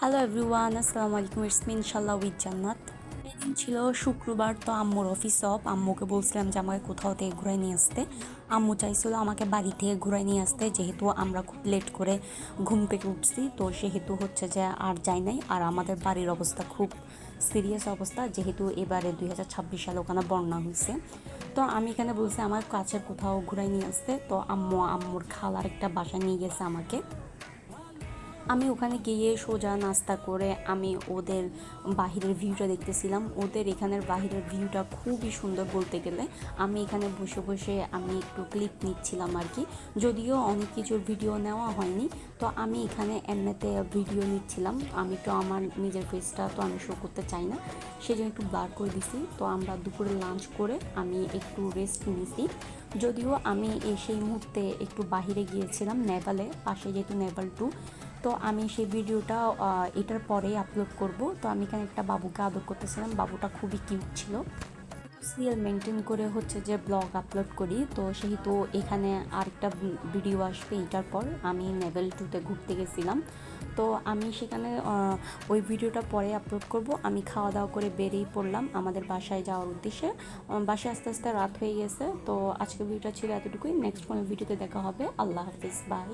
Hello everyone, আসসালামু আলাইকুম। It's me ইনশাল্লাহ উইথ জান্নাত। এদিন ছিল শুক্রবার, তো আম্মুর অফিস অফ। আম্মুকে বলছিলাম যে আমাকে কোথাও থেকে ঘুরাই নিয়ে আসতে। আম্মু চাইছিল আমাকে বাড়ি থেকে ঘুরাই নিয়ে আসতে, যেহেতু আমরা খুব লেট করে ঘুম থেকে উঠছি, তো সেহেতু হচ্ছে যে আর যাই নাই। আর আমাদের বাড়ির অবস্থা খুব সিরিয়াস অবস্থা, যেহেতু এবারে 2026 সালে ওখানে বন্যা হয়েছে। তো আমি এখানে বলছি আমার কাছের কোথাও ঘুরাই নিয়ে আসতে, তো আম্মুর খালার একটা বাসায় নিয়ে গেছে আমাকে। আমি ওখানে গিয়ে সোজা নাস্তা করে আমি ওদের বাহিরের ভিউটা দেখতেছিলাম। ওদের এখানের বাহিরের ভিউটা খুবই সুন্দর বলতে গেলে। আমি এখানে বসে বসে আমি একটু ক্লিপ নিচ্ছিলাম আর কি, যদিও অনেক কিছুর ভিডিও নেওয়া হয়নি। তো আমি এখানে এমনিতে ভিডিও নিচ্ছিলাম। আমি তো আমার নিজের ফেসটা তো আমি শো করতে চাই না, সেজন্য একটু ব্লার করে দিছি। তো আমরা দুপুরে লাঞ্চ করে আমি একটু রেস্ট নিয়েছি। যদিও আমি সেই মুহূর্তে একটু বাহিরে গিয়েছিলাম নেভালে, পাশে যেহেতু নেভাল 2। তো আমি সেই ভিডিওটা এটার পরেই আপলোড করব। তো আমি এখানে একটা বাবুকে আদর করতেছিলাম, বাবুটা খুবই কিউট ছিল। সিরিয়াল মেনটেন করে হচ্ছে যে ব্লগ আপলোড করি, তো সেহেতু এখানে আরেকটা ভিডিও আসবে। এটার পর আমি নেভেল 2-তে ঘুরতে গেছিলাম, তো আমি সেখানে ওই ভিডিওটা পরে আপলোড করব। আমি খাওয়া দাওয়া করে বেরিয়ে পড়লাম আমাদের বাসায় যাওয়ার উদ্দেশ্যে। বাসায় আস্তে আস্তে রাত হয়ে গেছে। তো আজকের ভিডিওটা ছিল এতটুকুই। নেক্সট কোনো ভিডিওতে দেখা হবে। আল্লাহ হাফিজ, বাই।